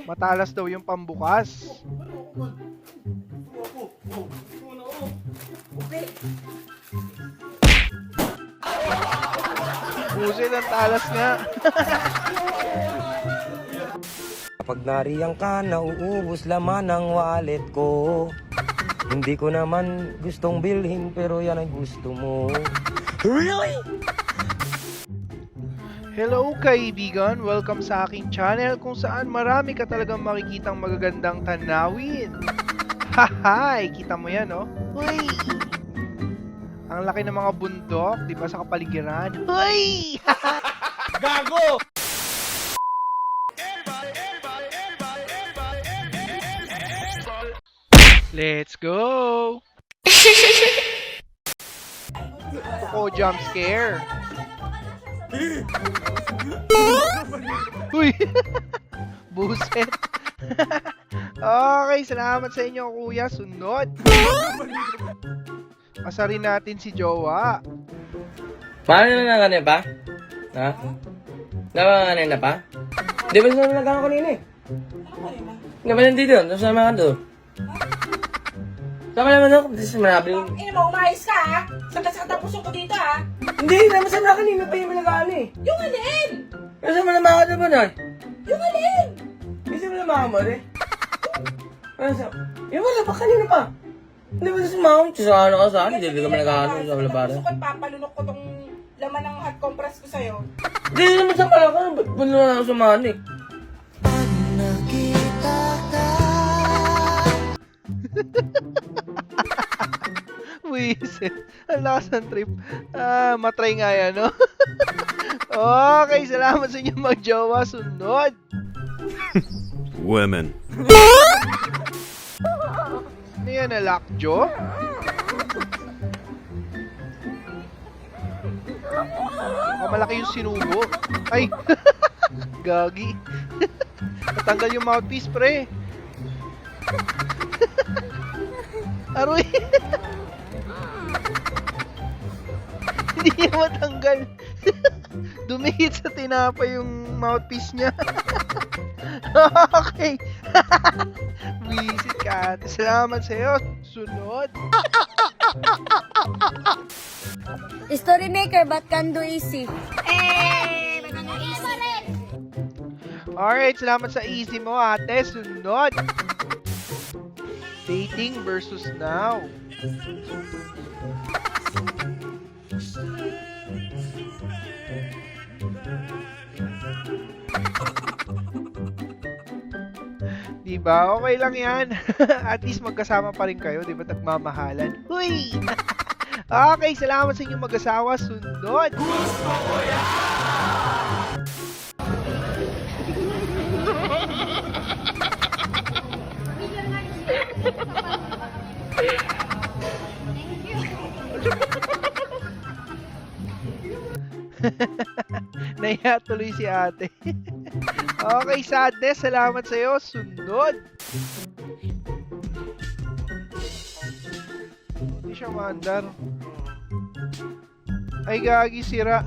Matalas daw yung pambukas. Buset, ang talas nga. Kapag nariyan ka, nauubos laman ang wallet ko. Hindi ko naman gustong bilhin, pero yan ang gusto mo. Really? Hello kaibigan, welcome sa aking channel kung saan marami ka talagang makikitang magagandang tanawin. Hahay, kita mo yan, oh. Uy! Ang laki ng mga bundok, di ba, sa kapaligiran? Uy! Gago! Let's go! Ako jump scare. Uy! Buset! Okay, salamat sa inyo kuya. Sunod! Asarin natin si Jowa. Paano na kanina pa? Ha? Naman kanina pa? Di ba saan nagkakaroon kanina eh? Di ba nandito doon? Nasama ka doon? Saan ka naman doon? Hindi siya manabling. Ina mo, umayos ka ha? Sakit-sakit ang puso ko dito ha? Hindi, naman sana kanina pa yung malagaan eh. Yung alin? Kasi malama ka doon doon? Yung alin? Hindi siya malama mo rin. Ano sa? Yung wala pa kanina pa. Hindi ba sa mount? Sa ano ka saan? Hindi ka malagaano sa malabaran. Gusto ko papalunok ko tong laman ng hot compress ko sa'yo. Hindi naman sa malagaan. Ba't ba naman ako sumahan eh? Wiset. Ang lakas ng trip. Matry nga yan, no? Okay, salamat sa inyo mag-jowa. Sunod. Women. Ano yan, Lockjaw? Malaki yung sinubo. Ay! Gagi. Natanggal yung mouthpiece, pre. Aroy! Hindi niya matanggal. Dumikit sa tinapa yung mouthpiece niya. Okay. Wisit ka. Salamat sa'yo. Sunod. Story maker, but can do easy. Alright, salamat sa easy mo, ate. Sunod. Dating versus now. Diba? Okay lang yan. At least magkasama pa rin kayo. Diba? Nagmamahalan. Huy! Okay, salamat sa inyong mag-asawa. Sunod! Gusto ko yan! Naya tuloy si ate. Okay, sadness. Salamat sa'yo. Sunod. Hindi siya maandar. Ay, gagi, sira.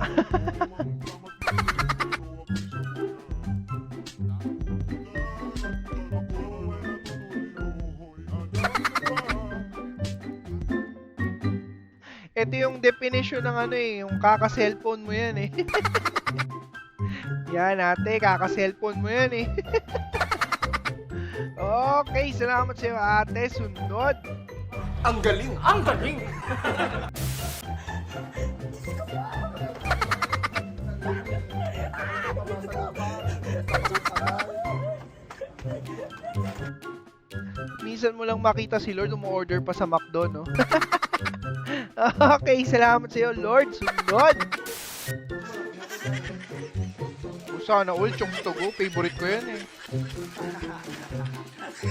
Ito yung definition ng ano eh, yung kaka-cellphone mo yan eh. Yan ate, kaka-cellphone mo yan eh. Okay, salamat sa'yo ate. Sunod. Ang galing! Ang galing! Minsan mo lang makita si Lord umu-order pa sa McDo, no? Okay, salamat sa'yo Lord. Sunod. Sana all, chunks to go. Favorite ko yan eh.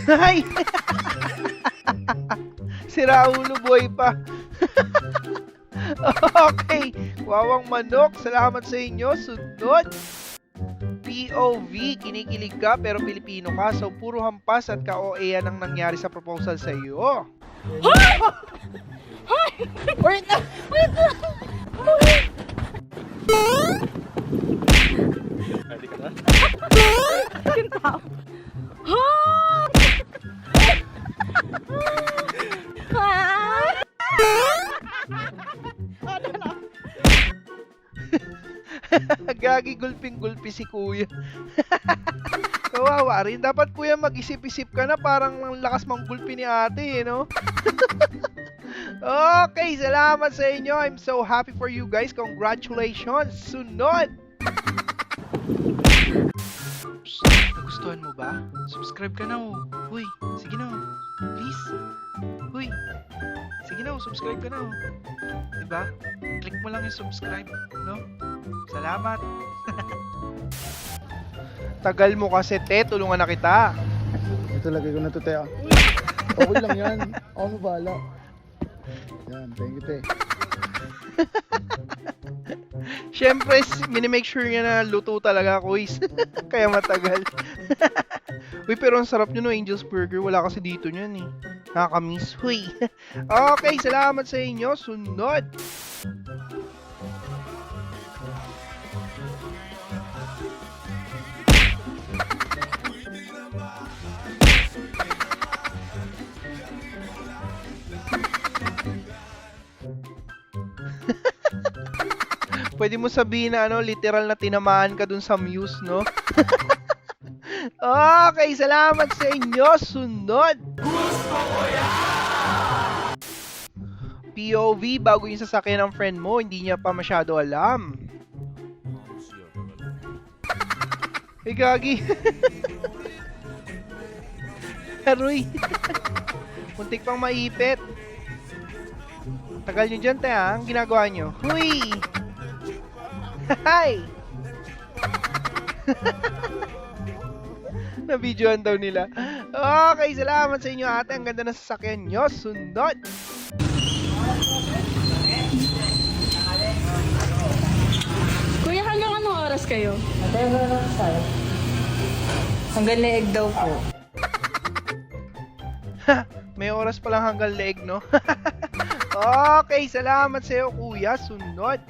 Ay! Si Raulo boy pa. Okay. Wawang manok. Salamat sa inyo. Sunod. POV. Kinikilig ka pero Pilipino ka. So puro hampas at ka-OA yan ang nangyari sa proposal sa iyo. Wait lang! Wait lang! Ready ka na? Yung tao. Lagi gulping-gulpi si kuya. Kawawa rin. Dapat kuya mag-isip-isip ka na, parang ang lakas manggulpi ni ate, no? Okay, salamat sa inyo. I'm so happy for you guys. Congratulations. Sunod! Nagustuhan mo ba? Subscribe ka na, oh. Uy, sige na, oh. Please. Uy, sige na, oh. Subscribe ka na, oh. Diba? Click mo lang yung subscribe, no? Salamat. Tagal mo kasi, te. Tulungan na kita. Ito lagay ko na to, te. Okay lang yan. Ako na bahala. Yan, thank you, te. Siyempre, minimake sure niya na luto talaga, kuis. Kaya matagal. Uy, pero ang sarap nyo, no, Angel's Burger. Wala kasi dito niyan, eh. Nakakamiss. Huy. Okay, salamat sa inyo. Sunod. Pwede mo sabihin na ano, literal na tinamaan ka dun sa muse, no? Okay, salamat sa inyo. Sunod. POV, bago yung sasakyan ng friend mo, hindi niya pa masyado alam. Hey, gagi. Aroy. Muntik pang maipit. Tagal nyo dyan, te, ha? Ang ginagawa nyo. Huy! Hi! Na-videoan daw nila. Okay, salamat sa inyo, ate. Ang ganda ng sasakyan nyo. Sunod. Kuya, hanggang anong oras kayo? Hanggang leeg daw po. May oras pa lang hanggang leeg, no? Okay, salamat sa iyo, kuya. Sunod.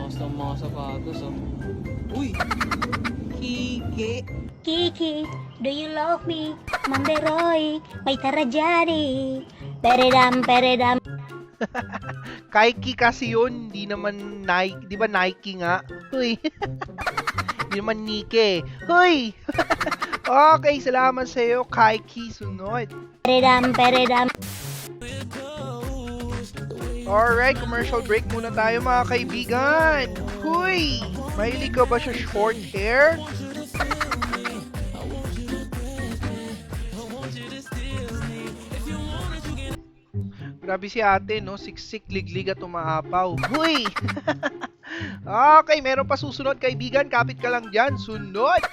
Gusto ng mga sapatos, oh. Uy! Kiki! Kiki, do you love me? Manderoy, may tarajari. Peredam, peredam. Kaiki kasi yun, hindi naman Nike. Di ba Nike nga? Huy. Hindi naman Nike. Huy! Okay, salamat sa iyo, Kaiki. Sunod. Peredam, peredam. Alright, commercial break muna tayo mga kaibigan. Huy! Mahilig ka ba sa short hair? Grabe si ate, no? Siksik, liglig at umaapaw. Huy! Okay, meron pa susunod kaibigan. Kapit ka lang dyan. Sunod!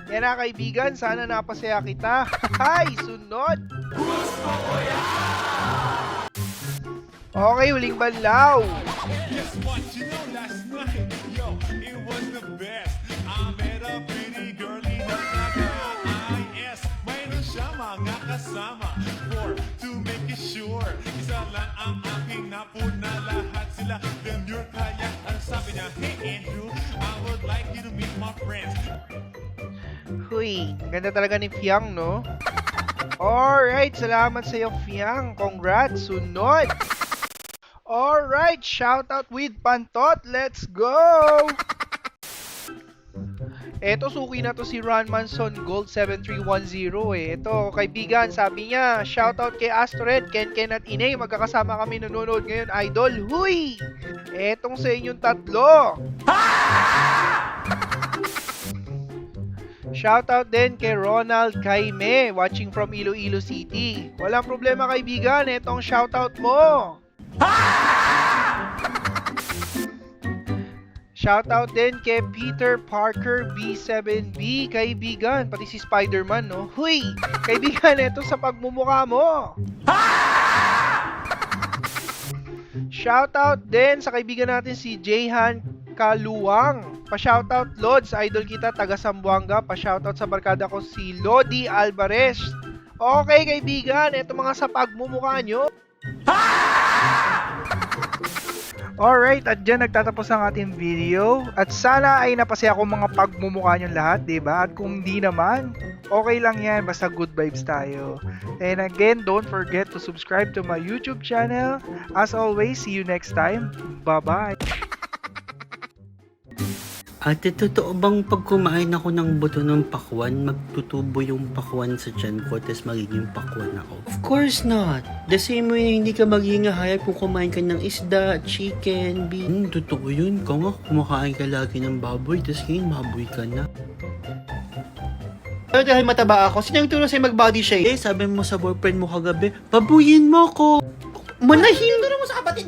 Yan na kaibigan, sana napasaya kita. Hi, sunod! Okay, huling banlaw. Guess what? You know last night, yo, it was the best. I met a pretty girlie na naka-IS. Mayroon siya mga kasama for to make it sure. Isa lang ang aking napuna, lahat sila demure. Kaya ang sabi niya, hey Andrew, I would like you to meet my friends. Huy, ang ganda talaga ni Fiang, no? Alright, salamat sa iyo, Fiang. Congrats, sunod! Alright, shoutout with Pantot. Let's go! Eto, suki na to si Ron Manson Gold 7310 eh. Eto, kaibigan, sabi niya, shoutout kay Astrored, Ken at Inay. Magkakasama kami nanonood ngayon, idol. Huy! Etong sa inyong tatlo. Shoutout din kay Ronald Kaime, watching from Iloilo City. Walang problema kaibigan, etong shoutout mo. Shoutout din kay Peter Parker B7B, kaibigan, pati si Spider-Man, no? Huy! Kaibigan, eto sa pagmumukha mo. Shoutout din sa kaibigan natin si Jayhan Kaluwang. Pa-shoutout Lods, idol kita, taga Zamboanga. Pa-shoutout sa barkada ko si Lodi Alvarez. Okay kaibigan, eto mga sa pagmumukha nyo. Alright, at dyan nagtatapos ang ating video. At sana ay napasaya ko mga pagmumukha nyo lahat, diba? At kung hindi naman, okay lang yan, basta good vibes tayo. And again, don't forget to subscribe to my YouTube channel. As always, see you next time. Bye-bye! Ate, totoo bang pag kumain ako ng buto ng pakwan, magtutubo yung pakwan sa tiyan ko, tapos magiging pakwan ako? Of course not! The same way, hindi ka magiging hayop kung kumain ka ng isda, chicken, beef. Totoo yun. Kung nga, kumakain ka lagi ng baboy, tapos ngayon baboy ka na. Pero dahil mataba ako, sino yung turo sa'yo mag-body shape? Sabi mo sa boyfriend mo kagabi, babuyin mo ko! Manahin! Turo mo sa kapatid